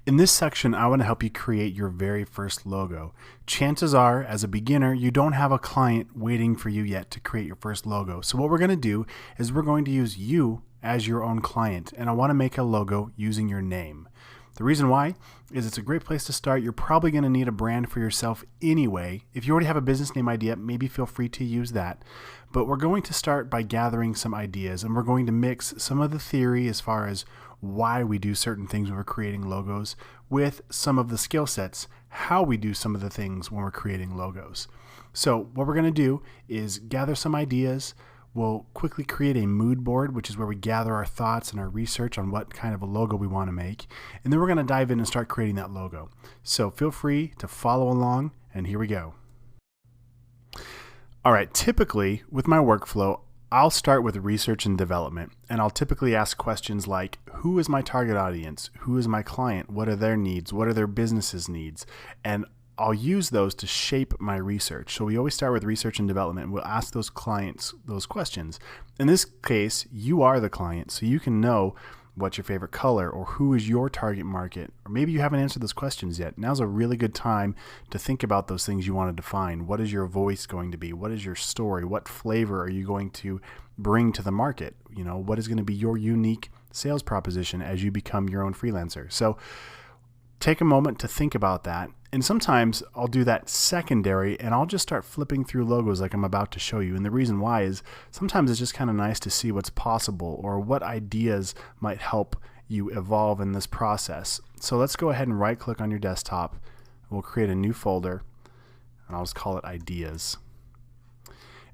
In this section, I want to help you create your very first logo. Chances are, as a beginner, you don't have a client waiting for you yet to create your first logo. So what we're going to do is we're going to use you as your own client, and I want to make a logo using your name. The reason why is it's a great place to start. You're probably going to need a brand for yourself anyway. If you already have a business name idea, maybe feel free to use that. But we're going to start by gathering some ideas, and we're going to mix some of the theory as far as why we do certain things when we're creating logos with some of the skill sets, how we do some of the things when we're creating logos. So what we're going to do is gather some ideas. We'll quickly create a mood board, which is where we gather our thoughts and our research on what kind of a logo we want to make. And then we're going to dive in and start creating that logo. So feel free to follow along, and here we go. All right, typically with my workflow, I'll start with research and development, and I'll typically ask questions like, who is my target audience? Who is my client? What are their needs? What are their business's needs? And I'll use those to shape my research. So we always start with research and development. We'll ask those clients those questions. In this case, you are the client, so you can know what's your favorite color or who is your target market. Or maybe you haven't answered those questions yet. Now's a really good time to think about those things you want to define. What is your voice going to be? What is your story? What flavor are you going to bring to the market? You know, what is going to be your unique sales proposition as you become your own freelancer? So take a moment to think about that. And sometimes I'll do that secondary and I'll just start flipping through logos like I'm about to show you. And the reason why is sometimes it's just kind of nice to see what's possible or what ideas might help you evolve in this process. So let's go ahead and right click on your desktop. We'll create a new folder and I'll just call it ideas.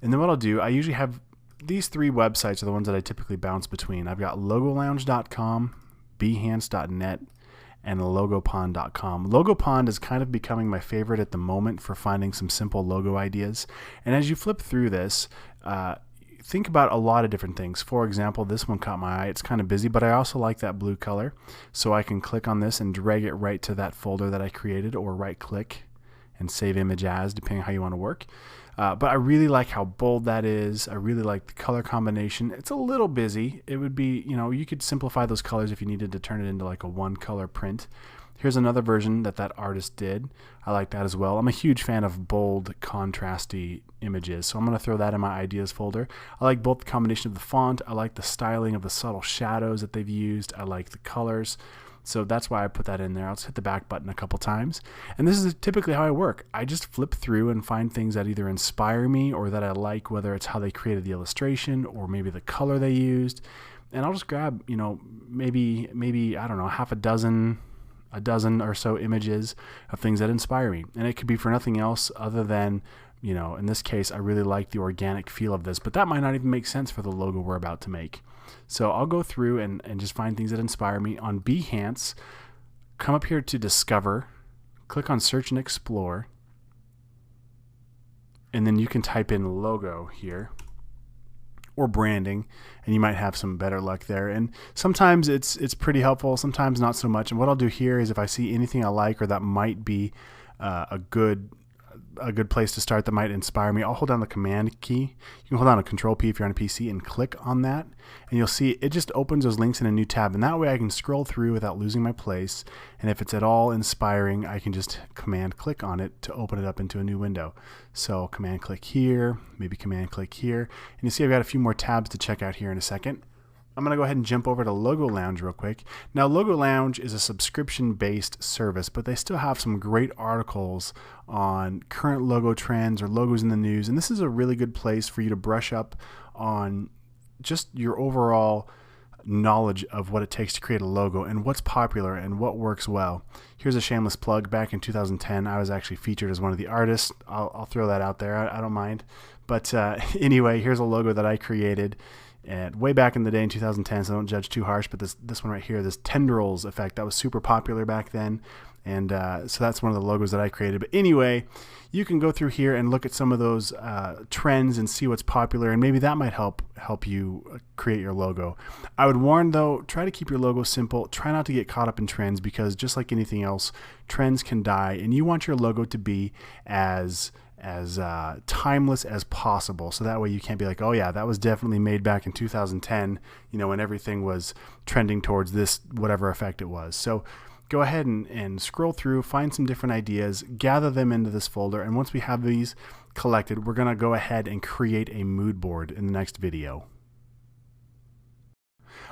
And then what I'll do, I usually have these three websites are the ones that I typically bounce between. I've got logolounge.com, behance.net, and logopond.com. Logopond is kind of becoming my favorite at the moment for finding some simple logo ideas. And as you flip through this, think about a lot of different things. For example, this one caught my eye. It's kind of busy, but I also like that blue color. So I can click on this and drag it right to that folder that I created, or right click and save image as, depending on how you want to work. But I really like how bold that is. I really like the color combination. It's a little busy. It would be, you know, you could simplify those colors if you needed to turn it into like a one color print. Here's another version that artist did. I like that as well. I'm a huge fan of bold, contrasty images, so I'm going to throw that in my ideas folder. I like both the combination of the font. I like the styling of the subtle shadows that they've used. I like the colors. So that's why I put that in there. I'll just hit the back button a couple times. And this is typically how I work. I just flip through and find things that either inspire me or that I like, whether it's how they created the illustration or maybe the color they used. And I'll just grab, you know, maybe I don't know, half a dozen or so images of things that inspire me. And it could be for nothing else other than, you know, in this case, I really like the organic feel of this, but that might not even make sense for the logo we're about to make. So I'll go through and just find things that inspire me. On Behance, come up here to Discover, click on Search and Explore, and then you can type in logo here or branding, and you might have some better luck there. And sometimes it's pretty helpful, sometimes not so much. And what I'll do here is if I see anything I like or that might be a good place to start that might inspire me, I'll hold down the Command key. You can hold down a Control P if you're on a PC and click on that, and you'll see it just opens those links in a new tab, and that way I can scroll through without losing my place. And if it's at all inspiring, I can just Command click on it to open it up into a new window. So Command click here, maybe Command click here, and you see I've got a few more tabs to check out here in a second. I'm going to go ahead and jump over to Logo Lounge real quick. Now, Logo Lounge is a subscription-based service, but they still have some great articles on current logo trends or logos in the news. And this is a really good place for you to brush up on just your overall knowledge of what it takes to create a logo and what's popular and what works well. Here's a shameless plug. Back in 2010, I was actually featured as one of the artists. I'll throw that out there. I don't mind. But anyway, here's a logo that I created way back in the day in 2010, so don't judge too harsh, but this one right here, this tendrils effect, that was super popular back then, and so that's one of the logos that I created. But anyway, you can go through here and look at some of those trends and see what's popular, and maybe that might help you create your logo. I would warn though, try to keep your logo simple. Try not to get caught up in trends, because just like anything else, trends can die, and you want your logo to be as timeless as possible, so that way you can't be like, oh yeah, that was definitely made back in 2010, you know, when everything was trending towards this whatever effect it was. So go ahead and scroll through, find some different ideas, gather them into this folder, and once we have these collected, we're going to go ahead and create a mood board in the next video.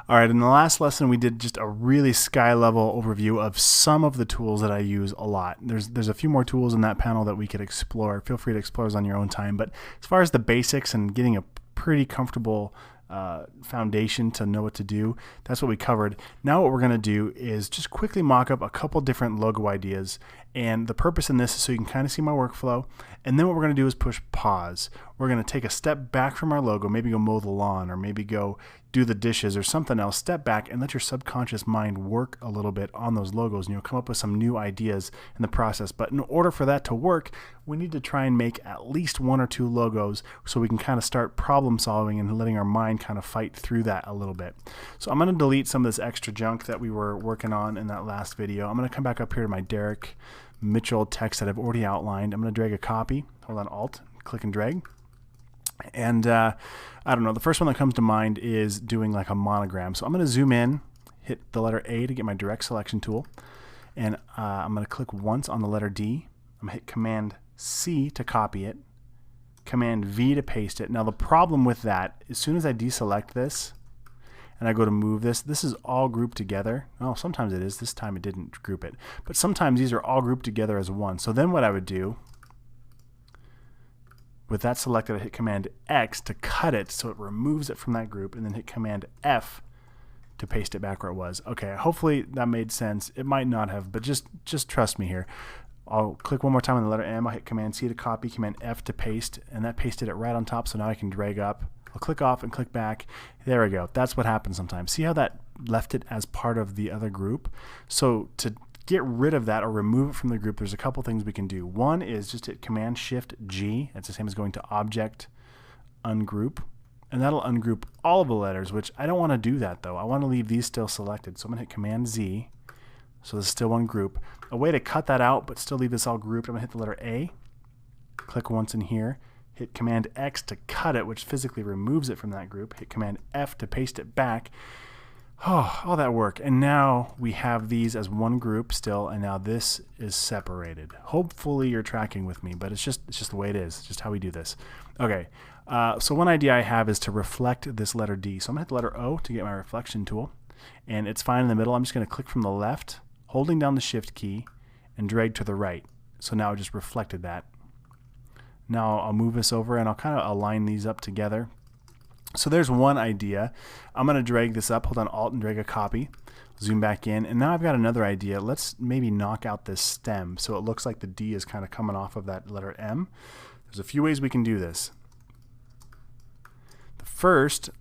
All right, in the last lesson, we did just a really sky-level overview of some of the tools that I use a lot. There's a few more tools in that panel that we could explore. Feel free to explore those on your own time. But as far as the basics and getting a pretty comfortable foundation to know what to do, that's what we covered. Now what we're going to do is just quickly mock up a couple different logo ideas. And the purpose in this is so you can kind of see my workflow. And then what we're going to do is push pause. We're going to take a step back from our logo, maybe go mow the lawn, or maybe go do the dishes or something else. Step back and let your subconscious mind work a little bit on those logos, and you'll come up with some new ideas in the process. But in order for that to work, we need to try and make at least 1 or 2 logos so we can kind of start problem solving and letting our mind kind of fight through that a little bit. So I'm going to delete some of this extra junk that we were working on in that last video. I'm going to come back up here to my Derek Mitchell text that I've already outlined. I'm going to drag a copy. Hold on, Alt, click and drag. And I don't know, the first one that comes to mind is doing like a monogram. So I'm going to zoom in, hit the letter A to get my direct selection tool. And I'm going to click once on the letter D. I'm going to hit Command C to copy it, Command V to paste it. Now the problem with that, as soon as I deselect this and I go to move this, this is all grouped together. Oh, sometimes it is. This time it didn't group it. But sometimes these are all grouped together as one. So then what I would do, with that selected, I hit Command X to cut it so it removes it from that group, and then hit Command F to paste it back where it was. Okay, hopefully that made sense. It might not have, but just trust me here. I'll click one more time on the letter M. I'll hit Command C to copy, Command F to paste, and that pasted it right on top, so now I can drag up. I'll click off and click back. There we go. That's what happens sometimes. See how that left it as part of the other group? So to get rid of that or remove it from the group, there's a couple things we can do. One is just hit Command Shift G. It's the same as going to Object, Ungroup, and that'll ungroup all of the letters, which I don't want to do that though. I want to leave these still selected. So I'm going to hit Command Z. So there's still one group. A way to cut that out but still leave this all grouped, I'm going to hit the letter A, click once in here, hit Command X to cut it, which physically removes it from that group, hit Command F to paste it back. Oh, all that work. And now we have these as one group still, and now this is separated. Hopefully you're tracking with me, but it's just the way it is. It's just how we do this. Okay, so one idea I have is to reflect this letter D. So I'm going to hit the letter O to get my reflection tool, and it's fine in the middle. I'm just going to click from the left, holding down the Shift key, and drag to the right. So now I just reflected that. Now I'll move this over, and I'll kind of align these up together. So there's one idea. I'm going to drag this up, hold on Alt and drag a copy, zoom back in, and now I've got another idea. Let's maybe knock out this stem so it looks like the D is kind of coming off of that letter M. There's a few ways we can do this. The first,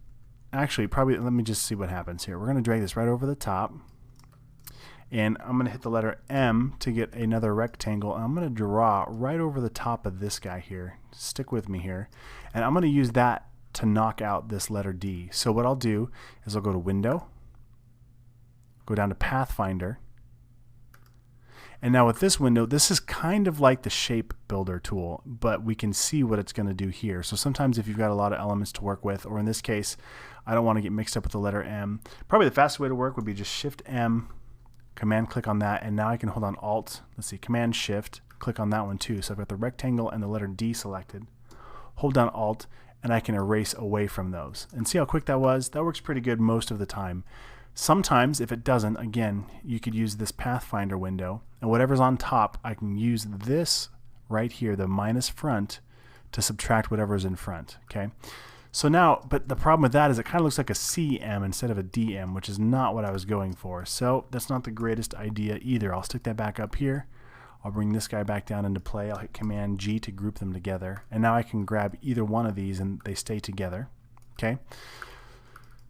actually probably, let me just see what happens here. We're going to drag this right over the top, and I'm going to hit the letter M to get another rectangle, and I'm going to draw right over the top of this guy here. Stick with me here, and I'm going to use that to knock out this letter D. So what I'll do is I'll go to Window, go down to Pathfinder, and now with this window, this is kind of like the shape builder tool, but we can see what it's going to do here. So sometimes if you've got a lot of elements to work with, or in this case, I don't want to get mixed up with the letter M, probably the fastest way to work would be just Shift M, Command click on that, and now I can hold on Alt, let's see, Command Shift, click on that one too. So I've got the rectangle and the letter D selected, hold down Alt, and I can erase away from those. And see how quick that was? That works pretty good most of the time. Sometimes, if it doesn't, again, you could use this Pathfinder window, and whatever's on top, I can use this right here, the minus front, to subtract whatever's in front, okay? So now, but the problem with that is it kind of looks like a CM instead of a DM, which is not what I was going for. So that's not the greatest idea either. I'll stick that back up here. I'll bring this guy back down into play. I'll hit Command G to group them together. And now I can grab either one of these and they stay together. Okay.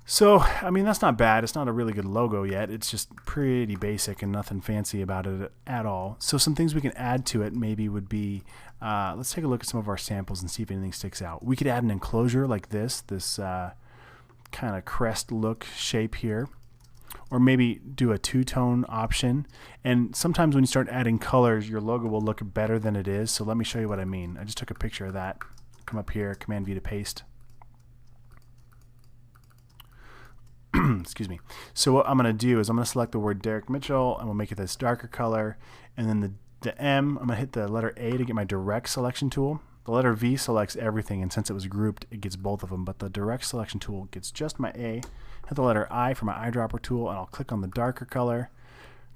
So, I mean, that's not bad. It's not a really good logo yet. It's just pretty basic and nothing fancy about it at all. So some things we can add to it maybe would be, let's take a look at some of our samples and see if anything sticks out. We could add an enclosure like this kind of crest look shape here. Or maybe do a two-tone option. And sometimes when you start adding colors, your logo will look better than it is. So let me show you what I mean. I just took a picture of that. Come up here, Command V to paste. excuse me. So what I'm going to do is I'm going to select the word Derek Mitchell, and we'll make it this darker color. And then the M, I'm going to hit the letter A to get my direct selection tool. The letter V selects everything, and since it was grouped, it gets both of them. But the direct selection tool gets just my A. Hit the letter I for my eyedropper tool, and I'll click on the darker color.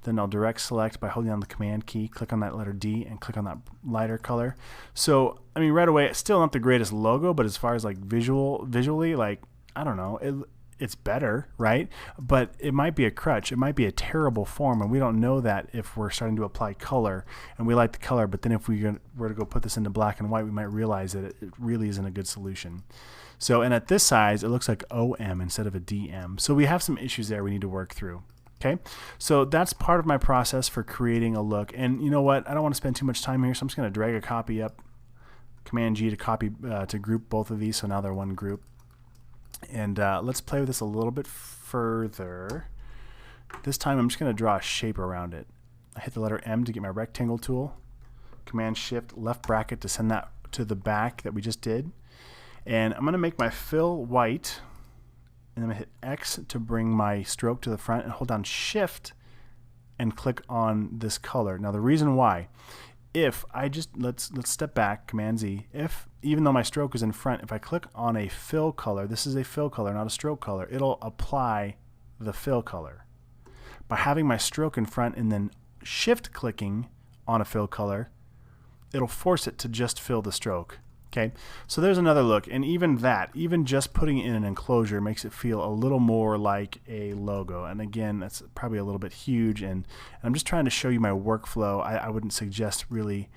Then I'll direct select by holding down the command key, click on that letter D, and click on that lighter color. So, I mean, right away, it's still not the greatest logo, but as far as like visually, like, I don't know, it's better, right? But it might be a crutch. It might be a terrible form, and we don't know that if we're starting to apply color, and we like the color, but then if we were to go put this into black and white, we might realize that it really isn't a good solution. So, and at this size, it looks like OM instead of a DM. So we have some issues there we need to work through. Okay, so that's part of my process for creating a look. And you know what? I don't want to spend too much time here, so I'm just going to drag a copy up. Command G to copy to group both of these, so now they're one group. And let's play with this a little bit further. This time I'm just going to draw a shape around it. I hit the letter M to get my rectangle tool. Command Shift left bracket to send that to the back that we just did. And I'm going to make my fill white. And I'm going to hit X to bring my stroke to the front, and hold down Shift and click on this color. Now the reason why, if I just, let's step back, Command Z, if even though my stroke is in front, if I click on a fill color, this is a fill color, not a stroke color, it'll apply the fill color. By having my stroke in front and then shift clicking on a fill color, it'll force it to just fill the stroke. Okay, so there's another look, and even just putting it in an enclosure makes it feel a little more like a logo. And again, that's probably a little bit huge, and I'm just trying to show you my workflow. I wouldn't suggest really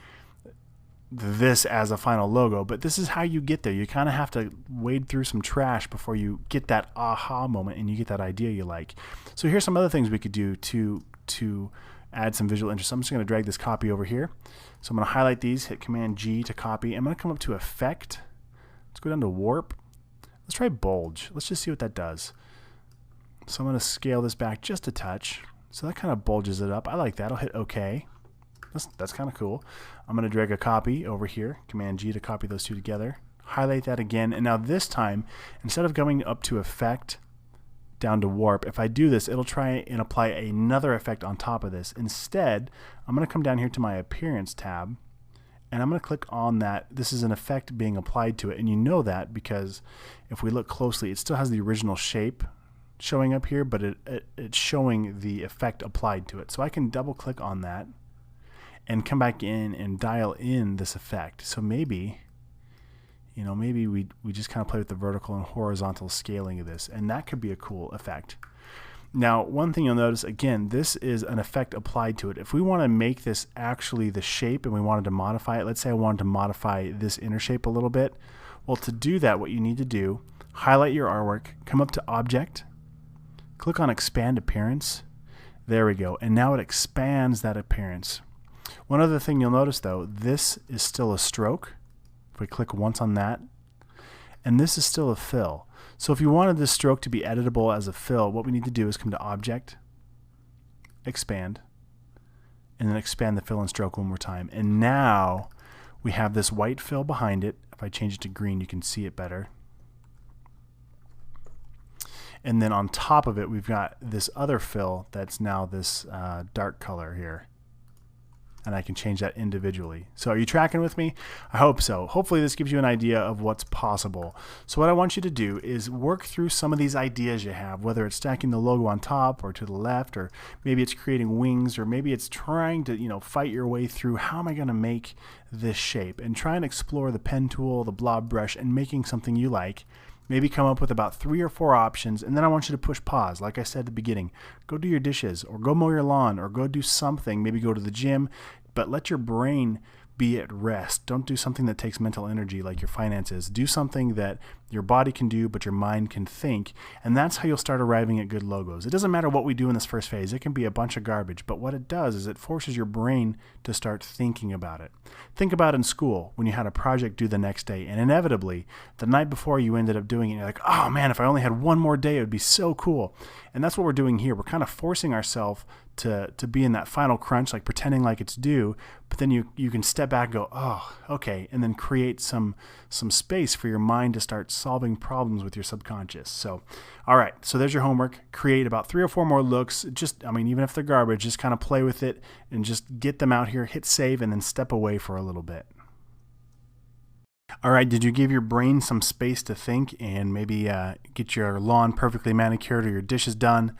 this as a final logo, but this is how you get there. You kind of have to wade through some trash before you get that aha moment and you get that idea you like. So here's some other things we could do to add some visual interest. I'm just going to drag this copy over here. So I'm going to highlight these, hit Command G to copy. I'm going to come up to Effect. Let's go down to Warp. Let's try Bulge. Let's just see what that does. So I'm going to scale this back just a touch. So that kind of bulges it up. I like that. I'll hit OK. That's kind of cool. I'm going to drag a copy over here. Command G to copy those two together. Highlight that again. And now this time, instead of going up to Effect, down to Warp, if I do this, it'll try and apply another effect on top of this. Instead, I'm going to come down here to my Appearance tab, and I'm going to click on that. This is an effect being applied to it, and you know that because if we look closely, it still has the original shape showing up here, but it's showing the effect applied to it. So I can double click on that and come back in and dial in this effect. So maybe, you know, maybe we just kind of play with the vertical and horizontal scaling of this, and that could be a cool effect. Now, one thing you'll notice, again, this is an effect applied to it. If we want to make this actually the shape and we wanted to modify it, let's say I wanted to modify this inner shape a little bit. Well, to do that, what you need to do, highlight your artwork, come up to Object, click on Expand Appearance. There we go. And now it expands that appearance. One other thing you'll notice, though, this is still a stroke. If we click once on that, and this is still a fill. So if you wanted this stroke to be editable as a fill, what we need to do is come to Object, Expand, and then expand the fill and stroke one more time. And now we have this white fill behind it. If I change it to green, you can see it better. And then on top of it, we've got this other fill that's now this dark color here. And I can change that individually. So are you tracking with me? I hope so. Hopefully this gives you an idea of what's possible. So what I want you to do is work through some of these ideas you have, whether it's stacking the logo on top or to the left, or maybe it's creating wings, or maybe it's trying to, you know, fight your way through how am I going to make this shape, and try and explore the pen tool, the blob brush, and making something you like. Maybe come up with about 3 or 4 options, and then I want you to push pause. Like I said at the beginning, go do your dishes, or go mow your lawn, or go do something, maybe go to the gym, but let your brain be at rest. Don't do something that takes mental energy like your finances. Do something that your body can do, but your mind can think, and that's how you'll start arriving at good logos. It doesn't matter what we do in this first phase. It can be a bunch of garbage, but what it does is it forces your brain to start thinking about it. Think about in school when you had a project due the next day, and inevitably, the night before you ended up doing it, you're like, oh man, if I only had one more day, it would be so cool. And that's what we're doing here. We're kind of forcing ourselves to be in that final crunch, like pretending like it's due, but then you can step back and go, oh, okay, and then create some space for your mind to start solving problems with your subconscious. So, all right, so there's your homework. Create about 3 or 4 more looks. Just, I mean, even if they're garbage, just kind of play with it and just get them out here, hit save, and then step away for a little bit. All right, did you give your brain some space to think and maybe get your lawn perfectly manicured or your dishes done?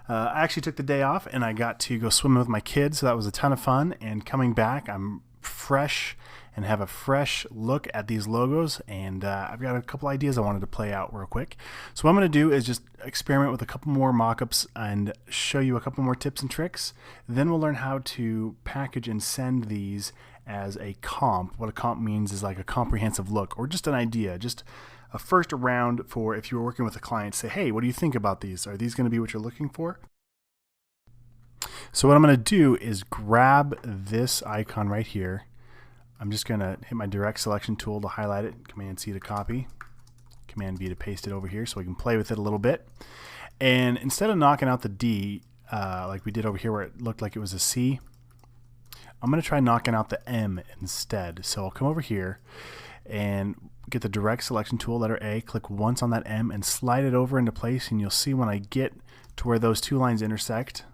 I actually took the day off and I got to go swimming with my kids, so that was a ton of fun. And coming back, I'm fresh and have a fresh look at these logos, and I've got a couple ideas I wanted to play out real quick. So what I'm going to do is just experiment with a couple more mockups and show you a couple more tips and tricks. Then we'll learn how to package and send these as a comp. What a comp means is like a comprehensive look or just an idea, just a first round for if you were working with a client. Say, hey, what do you think about these? Are these going to be what you're looking for? So what I'm going to do is grab this icon right here. I'm just going to hit my direct selection tool to highlight it, Command C to copy, Command V to paste it over here so we can play with it a little bit. And instead of knocking out the D like we did over here where it looked like it was a C, I'm going to try knocking out the M instead. So I'll come over here and get the direct selection tool, letter A, click once on that M and slide it over into place, and you'll see when I get to where those two lines intersect,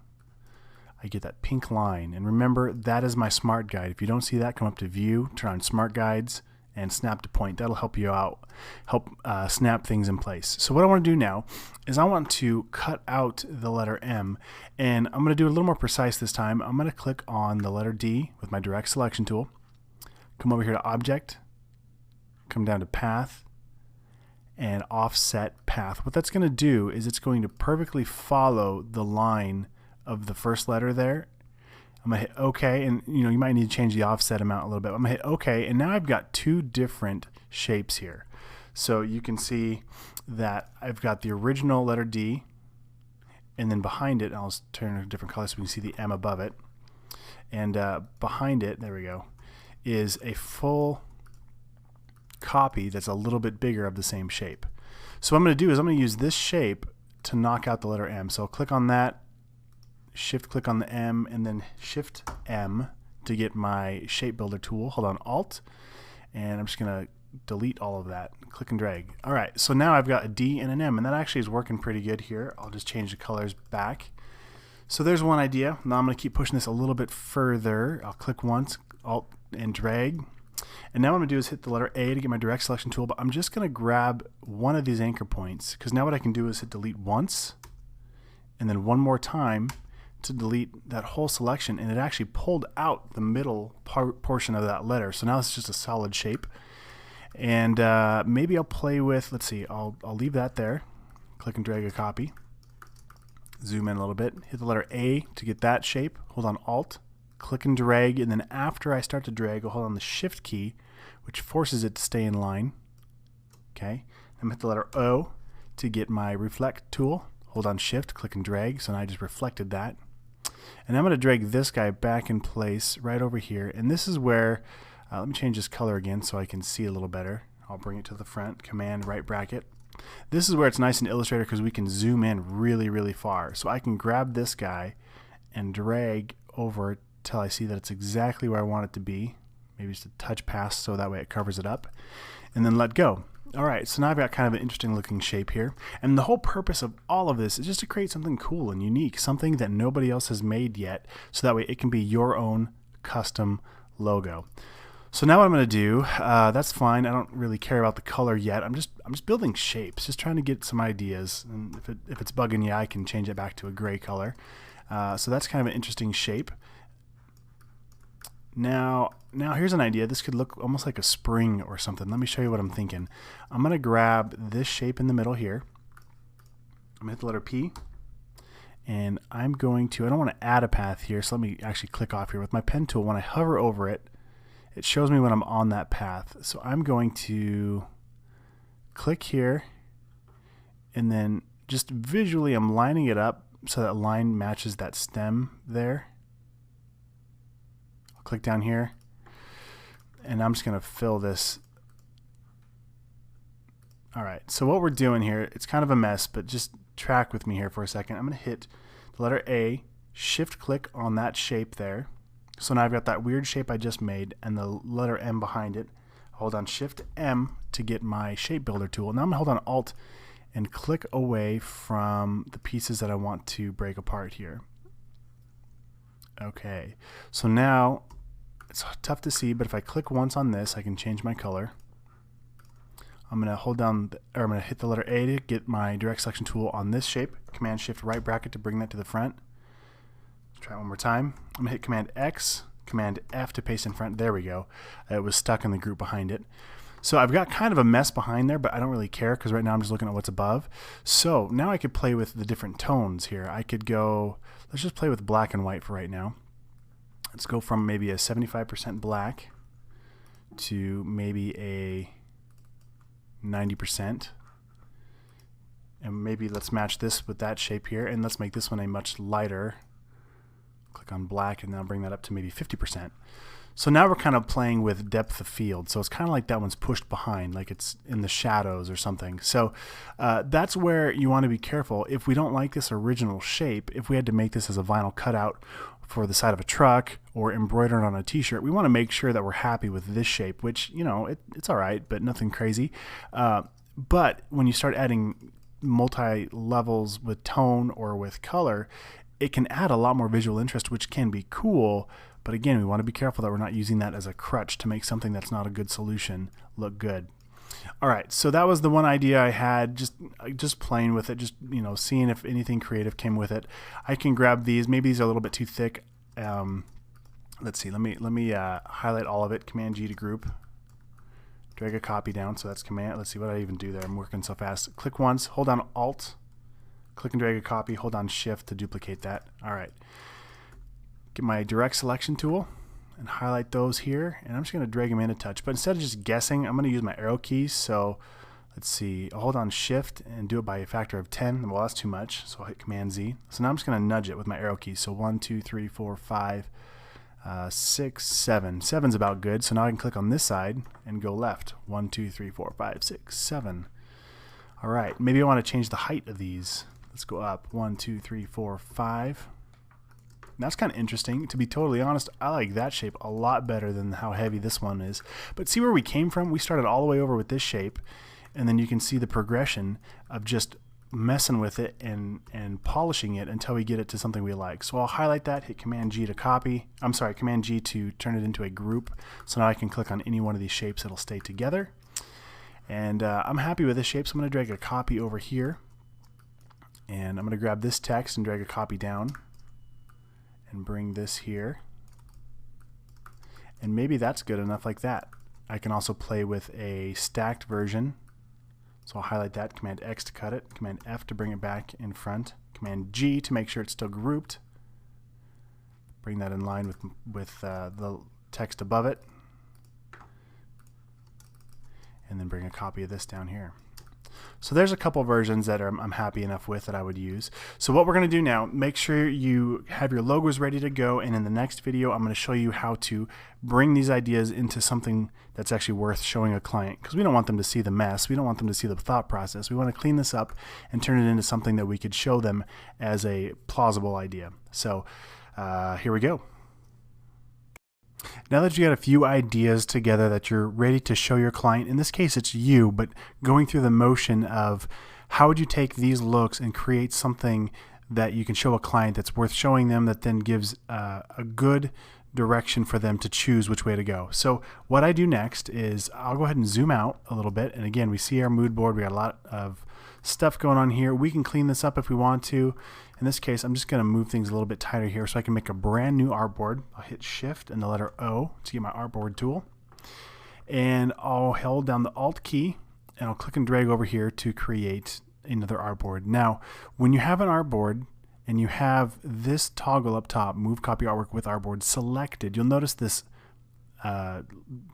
I get that pink line. And remember, that is my smart guide. If you don't see that, come up to View, turn on Smart Guides, and snap to point. That'll help you out, help snap things in place. So what I want to do now is I want to cut out the letter M, and I'm going to do it a little more precise this time. I'm going to click on the letter D with my direct selection tool, come over here to Object, come down to Path, and Offset Path. What that's going to do is it's going to perfectly follow the line of the first letter there. I'm going to hit OK, and you might need to change the offset amount a little bit. I'm going to hit OK, and now I've got two different shapes here. So you can see that I've got the original letter D, and then behind it, I'll turn it a different color so we can see the M above it. And behind it, there we go, is a full copy that's a little bit bigger of the same shape. So what I'm going to do is I'm going to use this shape to knock out the letter M. So I'll click on that, shift click on the M, and then shift M to get my shape builder tool. Hold on Alt, and I'm just going to delete all of that. Click and drag. All right, so now I've got a D and an M, and that actually is working pretty good here. I'll just change the colors back. So there's one idea. Now I'm going to keep pushing this a little bit further. I'll click once, Alt and drag. And now what I'm going to do is hit the letter A to get my direct selection tool, but I'm just going to grab one of these anchor points, because now what I can do is hit delete once and then one more time to delete that whole selection, and it actually pulled out the middle portion of that letter. So now it's just a solid shape. And maybe I'll play with, let's see, I'll leave that there, click and drag a copy, zoom in a little bit, hit the letter A to get that shape, hold on Alt, click and drag, and then after I start to drag, I'll hold on the Shift key, which forces it to stay in line. Okay, I'm hit the letter O to get my reflect tool, hold on Shift, click and drag, so now I just reflected that. And I'm going to drag this guy back in place right over here, and this is where, let me change this color again so I can see a little better. I'll bring it to the front, Command right bracket. This is where it's nice in Illustrator because we can zoom in really, really far. So I can grab this guy and drag over till I see that it's exactly where I want it to be. Maybe just a touch past so that way it covers it up. And then let go. Alright, so now I've got kind of an interesting looking shape here. And the whole purpose of all of this is just to create something cool and unique, something that nobody else has made yet, so that way it can be your own custom logo. So now what I'm going to do, that's fine. I don't really care about the color yet. I'm just building shapes, just trying to get some ideas. And if it's bugging you, I can change it back to a gray color. So that's kind of an interesting shape. Now here's an idea. This could look almost like a spring or something. Let me show you what I'm thinking. I'm going to grab this shape in the middle here. I'm going to hit the letter P. And I'm going to, I don't want to add a path here, so let me actually click off here with my pen tool. When I hover over it, it shows me when I'm on that path. So I'm going to click here, and then just visually I'm lining it up so that line matches that stem there. I'll click down here, and I'm just going to fill this. Alright, so what we're doing here, it's kind of a mess, but just track with me here for a second. I'm going to hit the letter A, shift click on that shape there. So now I've got that weird shape I just made and the letter M behind it. hold on Shift M to get my shape builder tool. Now I'm gonna hold on Alt and click away from the pieces that I want to break apart here. Okay, so now it's tough to see, but if I click once on this, I can change my color. I'm going to hold down, or I'm going to hit the letter A to get my direct selection tool on this shape. Command Shift right bracket to bring that to the front. Let's try it one more time. I'm going to hit Command X, Command F to paste in front. There we go. It was stuck in the group behind it. So I've got kind of a mess behind there, but I don't really care because right now I'm just looking at what's above. So now I could play with the different tones here. I could go, let's just play with black and white for right now. Let's go from maybe a 75% black to maybe a 90%. And maybe let's match this with that shape here, and let's make this one a much lighter. Click on black and now bring that up to maybe 50%. So now we're kind of playing with depth of field. So it's kind of like that one's pushed behind, like it's in the shadows or something. So that's where you want to be careful. If we don't like this original shape, if we had to make this as a vinyl cutout for the side of a truck or embroidered on a t-shirt, we want to make sure that we're happy with this shape, which, you know, it's all right, but nothing crazy. But when you start adding multi-levels with tone or with color, it can add a lot more visual interest, which can be cool. But again, we want to be careful that we're not using that as a crutch to make something that's not a good solution look good. All right, so that was the one idea I had, just playing with it, just, you know, seeing if anything creative came with it. I can grab these. Maybe these are a little bit too thick. Let's see. Let me highlight all of it. Command G to group. Drag a copy down. So that's Command. Let's see what I even do there. I'm working so fast. Click once. Hold on Alt. Click and drag a copy. Hold on Shift to duplicate that. All right. Get my direct selection tool and highlight those here, and I'm just going to drag them in a touch. But instead of just guessing, I'm going to use my arrow keys. So let's see, I'll hold on Shift and do it by a factor of 10. Well, that's too much, so I'll hit Command Z. So now I'm just going to nudge it with my arrow keys. So 1, 2, 3, 4, 5, 6, 7. 7's about good. So now I can click on this side and go left. 1, 2, 3, 4, 5, 6, 7. All right, maybe I want to change the height of these. Let's go up. 1, 2, 3, 4, 5. That's kind of interesting. To be totally honest, I like that shape a lot better than how heavy this one is. But see where we came from? We started all the way over with this shape, and then you can see the progression of just messing with it and polishing it until we get it to something we like. So I'll highlight that, hit Command G to copy. I'm sorry, Command G to turn it into a group. So now I can click on any one of these shapes. It'll stay together. And I'm happy with this shape, so I'm going to drag a copy over here. And I'm going to grab this text and drag a copy down. And bring this here, and maybe that's good enough like that. I can also play with a stacked version, so I'll highlight that, Command X to cut it, Command F to bring it back in front, Command G to make sure it's still grouped, bring that in line with the text above it, and then bring a copy of this down here. So there's a couple versions that I'm happy enough with that I would use. So what we're going to do now, make sure you have your logos ready to go, and in the next video I'm going to show you how to bring these ideas into something that's actually worth showing a client, because we don't want them to see the mess. We don't want them to see the thought process. We want to clean this up and turn it into something that we could show them as a plausible idea. So here we go. Now that you got a few ideas together that you're ready to show your client, in this case it's you, but going through the motion of how would you take these looks and create something that you can show a client that's worth showing them, that then gives a good direction for them to choose which way to go. So what I do next is I'll go ahead and zoom out a little bit, and again we see our mood board. We got a lot of stuff going on here. We can clean this up if we want to. In this case, I'm just going to move things a little bit tighter here so I can make a brand new artboard. I'll hit Shift and the letter O to get my artboard tool, and I'll hold down the Alt key and I'll click and drag over here to create another artboard. Now when you have an artboard and you have this toggle up top, Move Copy Artwork with Artboard selected, you'll notice this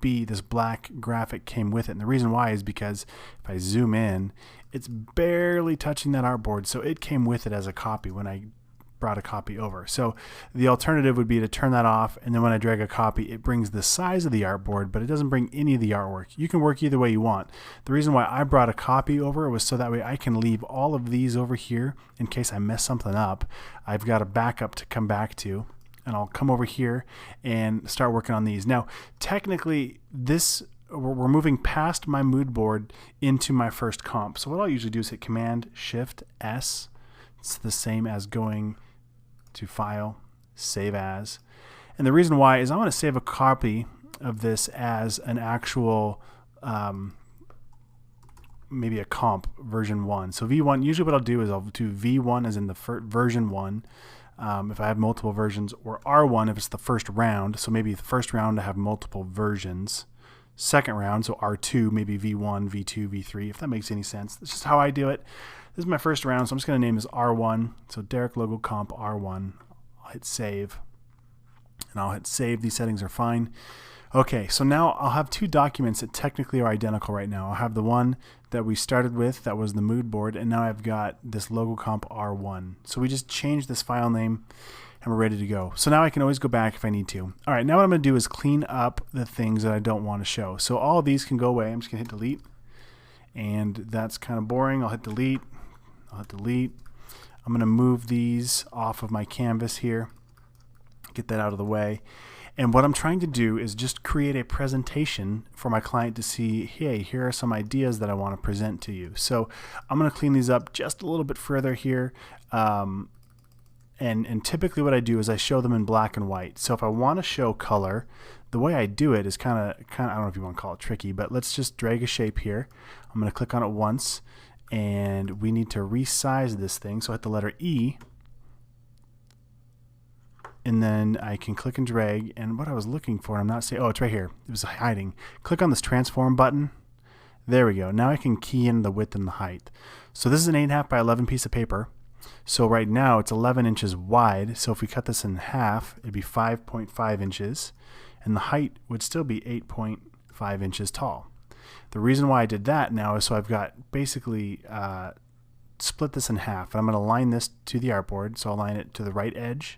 this black graphic came with it, and the reason why is because if I zoom in, it's barely touching that artboard, so it came with it as a copy when I brought a copy over. So the alternative would be to turn that off, and then when I drag a copy, it brings the size of the artboard, but it doesn't bring any of the artwork. You can work either way you want. The reason why I brought a copy over was so that way I can leave all of these over here in case I mess something up. I've got a backup to come back to, and I'll come over here and start working on these. Now, technically, this we're moving past my mood board into my first comp. So what I'll usually do is hit Command Shift S. It's the same as going to File, Save As. And the reason why is I want to save a copy of this as an actual maybe a comp version 1. So V1, usually what I'll do is I'll do V1 as in the version 1 if I have multiple versions, or R1 if it's the first round. So maybe the first round I have multiple versions. Second round, so R2, maybe V1, V2, V3, if that makes any sense. That's just how I do it. This is my first round, so I'm just going to name this R1. So Derek Logo Comp R1. I'll hit Save. And I'll hit Save. These settings are fine. Okay, so now I'll have two documents that technically are identical right now. I'll have the one that we started with, that was the mood board, and now I've got this Logo Comp R1. So we just changed this file name and we're ready to go. So now I can always go back if I need to. All right, now what I'm going to do is clean up the things that I don't want to show. So all of these can go away. I'm just going to hit delete. And that's kind of boring. I'll hit delete. I'll hit delete. I'm going to move these off of my canvas here. Get that out of the way. And what I'm trying to do is just create a presentation for my client to see, hey, here are some ideas that I want to present to you. So I'm going to clean these up just a little bit further here. And typically what I do is I show them in black and white. So if I want to show color, the way I do it is kind of, I don't know if you want to call it tricky, but let's just drag a shape here. I'm going to click on it once, and we need to resize this thing. So I hit the letter E. And then I can click and drag, and what I was looking for, I'm not saying, oh, it's right here. It was hiding. Click on this transform button. There we go. Now I can key in the width and the height. So this is an 8.5 by 11 piece of paper. So right now it's 11 inches wide. So if we cut this in half, it'd be 5.5 inches, and the height would still be 8.5 inches tall. The reason why I did that now is so I've got basically split this in half, and I'm going to align this to the artboard. So I'll align it to the right edge,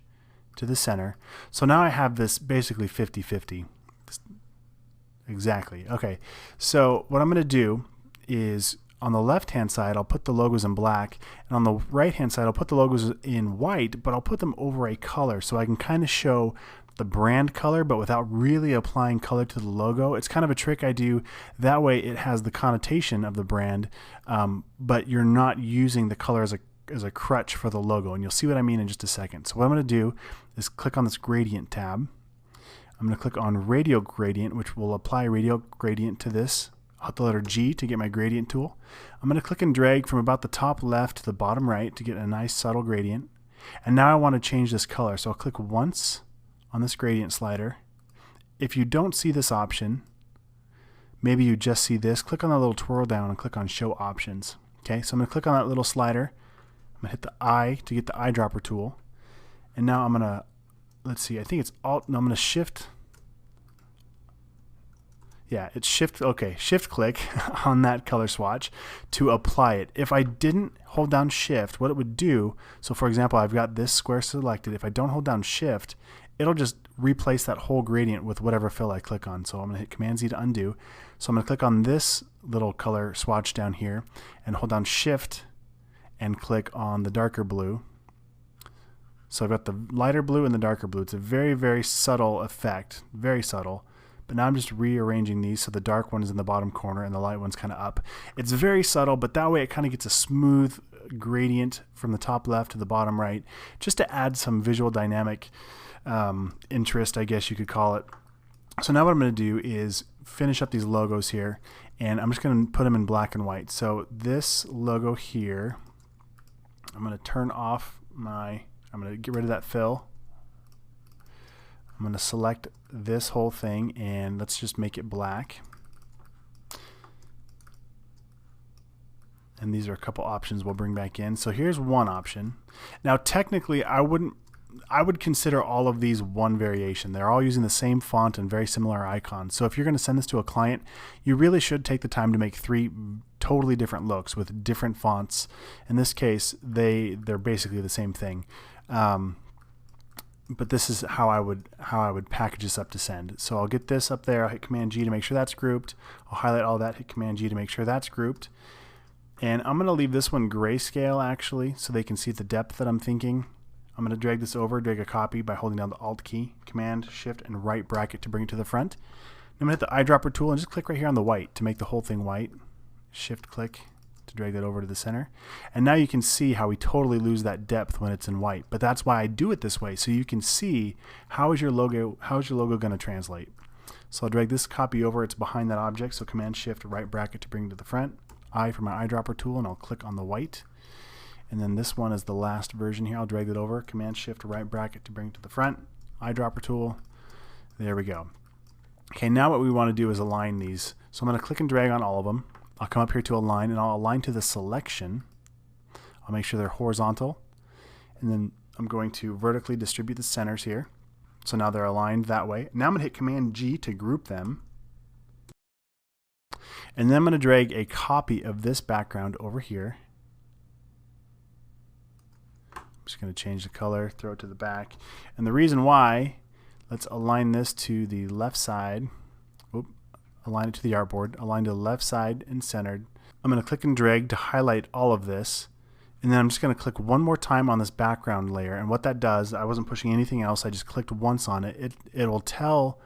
to the center. So now I have this basically 50-50. Exactly. Okay. So what I'm going to do is on the left hand side I'll put the logos in black, and on the right hand side I'll put the logos in white, but I'll put them over a color so I can kind of show the brand color but without really applying color to the logo. It's kind of a trick I do. That way it has the connotation of the brand, but you're not using the color as a crutch for the logo, and you'll see what I mean in just a second. So what I'm going to do is click on this gradient tab. I'm going to click on radial gradient, which will apply radial gradient to this. I'll hit the letter G to get my gradient tool. I'm going to click and drag from about the top left to the bottom right to get a nice subtle gradient. And now I want to change this color, so I'll click once on this gradient slider. If you don't see this option, maybe you just see this, click on the little twirl down and click on show options. Okay, so I'm going to click on that little slider. I'm going to hit the I to get the eyedropper tool. And now I'm going to, let's see, I think it's Alt, no, I'm going to Shift. Yeah, it's Shift, okay, Shift click on that color swatch to apply it. If I didn't hold down Shift, what it would do, so for example, I've got this square selected. If I don't hold down Shift, it'll just replace that whole gradient with whatever fill I click on. So I'm going to hit Command Z to undo. So I'm going to click on this little color swatch down here and hold down Shift and click on the darker blue. So I've got the lighter blue and the darker blue. It's a very, very subtle effect, very subtle. But now I'm just rearranging these so the dark one is in the bottom corner and the light one's kind of up. It's very subtle, but that way it kind of gets a smooth gradient from the top left to the bottom right, just to add some visual dynamic interest, I guess you could call it. So now what I'm going to do is finish up these logos here, and I'm just going to put them in black and white. So this logo here, I'm going to turn off I'm going to get rid of that fill. I'm going to select this whole thing and let's just make it black. And these are a couple options we'll bring back in. So here's one option. Now technically I would consider all of these one variation. They're all using the same font and very similar icons. So if you're going to send this to a client, you really should take the time to make 3 totally different looks with different fonts. In this case, they're basically the same thing. But this is how I would package this up to send. So I'll get this up there. I'll hit Command G to make sure that's grouped. I'll highlight all that. Hit Command G to make sure that's grouped. And I'm going to leave this one grayscale actually, so they can see the depth that I'm thinking. I'm going to drag this over, drag a copy by holding down the Alt key, Command, Shift, and right bracket to bring it to the front. I'm going to hit the eyedropper tool and just click right here on the white to make the whole thing white. Shift click to drag that over to the center. And now you can see how we totally lose that depth when it's in white. But that's why I do it this way, so you can see how is your logo going to translate. So I'll drag this copy over. It's behind that object, so Command Shift right bracket to bring to the front. I for my eyedropper tool, and I'll click on the white. And then this one is the last version here. I'll drag it over. Command Shift right bracket to bring to the front. Eyedropper tool. There we go. Okay, now what we want to do is align these. So I'm going to click and drag on all of them. I'll come up here to align, and I'll align to the selection. I'll make sure they're horizontal. And then I'm going to vertically distribute the centers here. So now they're aligned that way. Now I'm going to hit Command G to group them. And then I'm going to drag a copy of this background over here. I'm just going to change the color, throw it to the back. And the reason why, let's align this to the left side. Oop, align it to the artboard. Align to the left side and centered. I'm going to click and drag to highlight all of this. And then I'm just going to click one more time on this background layer. And what that does, I wasn't pushing anything else. I just clicked once on it. It'll tell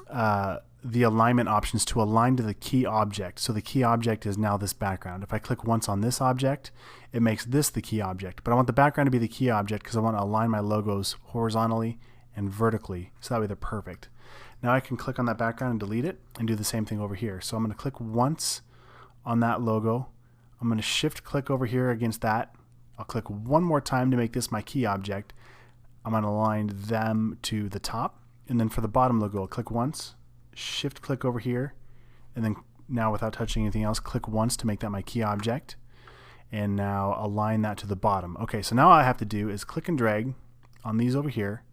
the alignment options to align to the key object. So the key object is now this background. If I click once on this object, it makes this the key object. But I want the background to be the key object because I want to align my logos horizontally and vertically, so that way they're perfect. Now I can click on that background and delete it and do the same thing over here. So I'm going to click once on that logo. I'm going to shift click over here against that. I'll click one more time to make this my key object. I'm going to align them to the top. And then for the bottom logo, I'll click once, shift click over here, and then now without touching anything else, click once to make that my key object. And now align that to the bottom. Okay, so now all I have to do is click and drag on these over here,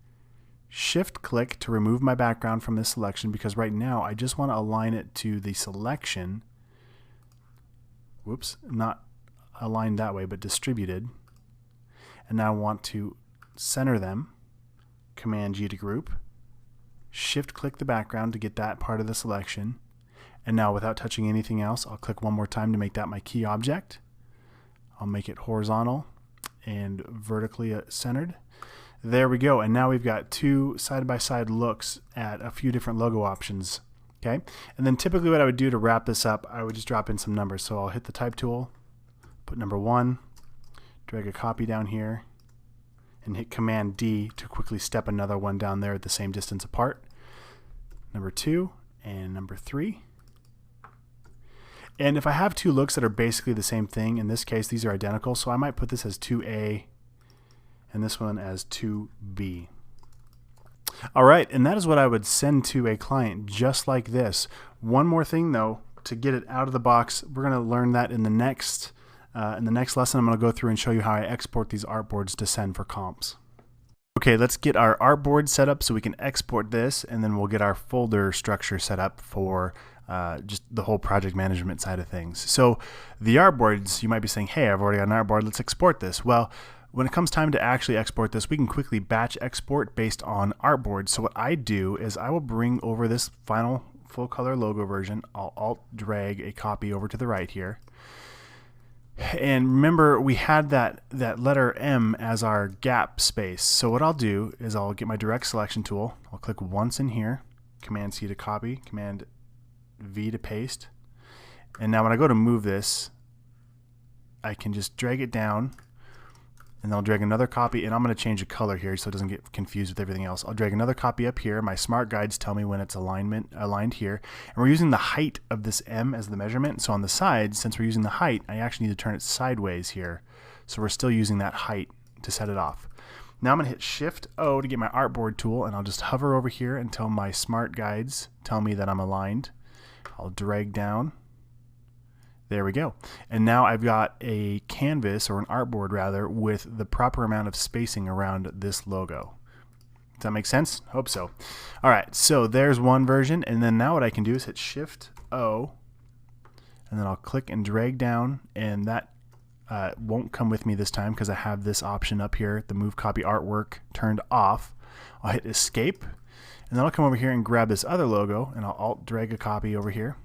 shift click to remove my background from this selection, because right now I just want to align it to the selection. Whoops, not aligned that way, but distributed. And now I want to center them. Command G to group. Shift click the background to get that part of the selection. And now without touching anything else, I'll click one more time to make that my key object. I'll make it horizontal and vertically centered. There we go. And now we've got two side-by-side looks at a few different logo options. Okay, and then typically what I would do to wrap this up, I would just drop in some numbers. So I'll hit the type tool, put number 1, drag a copy down here, and hit Command D to quickly step another one down there at the same distance apart. Number 2 and number 3. And if I have two looks that are basically the same thing, in this case these are identical, so I might put this as 2A and this one as 2B. All right, and that is what I would send to a client just like this. One more thing though, to get it out of the box, we're going to learn that in the next lesson. I'm going to go through and show you how I export these artboards to send for comps. Okay, let's get our artboard set up so we can export this, and then we'll get our folder structure set up for just the whole project management side of things. So the artboards, you might be saying, hey, I've already got an artboard, let's export this. Well, when it comes time to actually export this, we can quickly batch export based on artboard. So what I do is I will bring over this final full color logo version. I'll alt drag a copy over to the right here. And remember, we had that letter M as our gap space. So what I'll do is I'll get my direct selection tool. I'll click once in here, Command C to copy, Command V to paste. And now when I go to move this, I can just drag it down, and I'll drag another copy, and I'm going to change the color here so it doesn't get confused with everything else. I'll drag another copy up here. My smart guides tell me when it's aligned here. And we're using the height of this M as the measurement. So on the sides, since we're using the height, I actually need to turn it sideways here. So we're still using that height to set it off. Now I'm going to hit Shift O to get my artboard tool, and I'll just hover over here until my smart guides tell me that I'm aligned. I'll drag down. There we go. And now I've got a canvas, or an artboard rather, with the proper amount of spacing around this logo. Does that make sense? Hope so. All right, so there's one version, and then now what I can do is hit Shift O, and then I'll click and drag down, and that won't come with me this time because I have this option up here, the Move Copy Artwork, turned off. I'll hit Escape, and then I'll come over here and grab this other logo, and I'll alt drag a copy over here.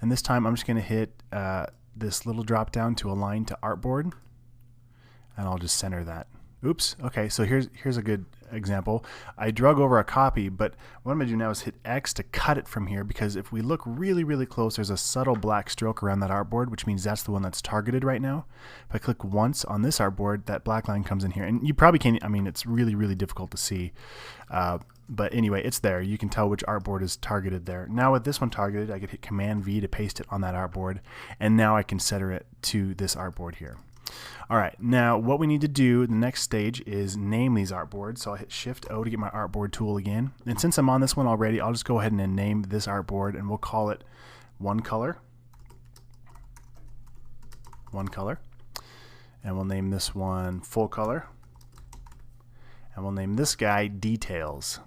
And this time I'm just going to hit this little drop down to align to artboard, and I'll just center that. Oops. Okay, so here's a good example. I drug over a copy, but what I'm going to do now is hit X to cut it from here, because if we look really, really close, there's a subtle black stroke around that artboard, which means that's the one that's targeted right now. If I click once on this artboard, that black line comes in here. And you probably can't, I mean, it's really, really difficult to see. But anyway, it's there. You can tell which artboard is targeted there. Now with this one targeted, I could hit Command V to paste it on that artboard. And now I can center it to this artboard here. All right, now what we need to do, the next stage, is name these artboards. So I'll hit Shift O to get my artboard tool again. And since I'm on this one already, I'll just go ahead and name this artboard, and we'll call it One Color. One Color. And we'll name this one Full Color. And we'll name this guy Details.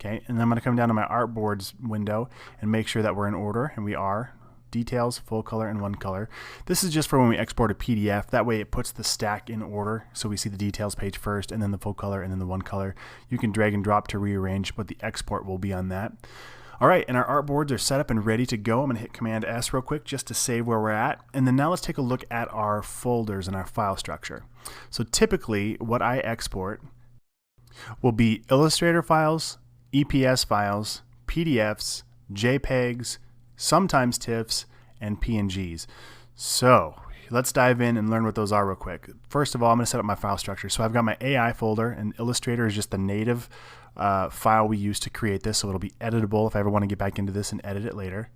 Okay, and then I'm going to come down to my artboards window and make sure that we're in order, and we are. Details, Full Color, and One Color. This is just for when we export a PDF. That way it puts the stack in order, so we see the details page first, and then the full color, and then the one color. You can drag and drop to rearrange, but the export will be on that. All right, and our artboards are set up and ready to go. I'm going to hit Command S real quick just to save where we're at. And then now let's take a look at our folders and our file structure. So typically what I export will be Illustrator files, EPS files, PDFs, JPEGs, sometimes TIFFs, and PNGs. So let's dive in and learn what those are real quick. First of all, I'm going to set up my file structure. So I've got my AI folder, and Illustrator is just the native file we use to create this, so it'll be editable if I ever want to get back into this and edit it later.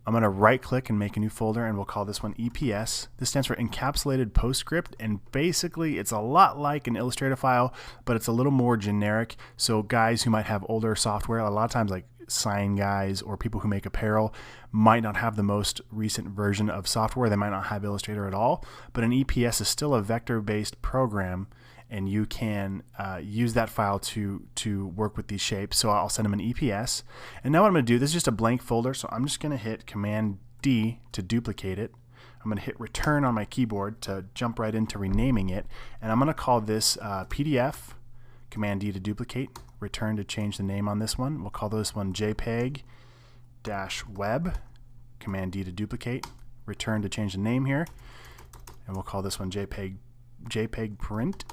I'm going to right click and make a new folder, and we'll call this one EPS. This stands for Encapsulated PostScript, and basically it's a lot like an Illustrator file, but it's a little more generic. So guys who might have older software, a lot of times like sign guys or people who make apparel, might not have the most recent version of software. They might not have Illustrator at all, but an EPS is still a vector-based program, and you can use that file to work with these shapes. So I'll send them an EPS. And now what I'm going to do, this is just a blank folder, so I'm just going to hit Command D to duplicate it. I'm going to hit Return on my keyboard to jump right into renaming it. And I'm going to call this PDF, Command D to duplicate, Return to change the name on this one. We'll call this one JPEG-Web, Command D to duplicate, Return to change the name here. And we'll call this one JPEG Print.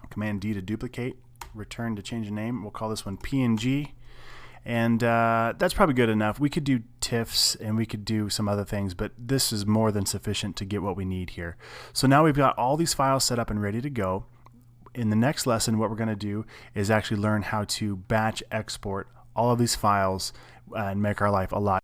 Command D to duplicate, Return to change the name. We'll call this one PNG. And that's probably good enough. We could do TIFFs and we could do some other things, but this is more than sufficient to get what we need here. So now we've got all these files set up and ready to go. In the next lesson, what we're going to do is actually learn how to batch export all of these files and make our life a lot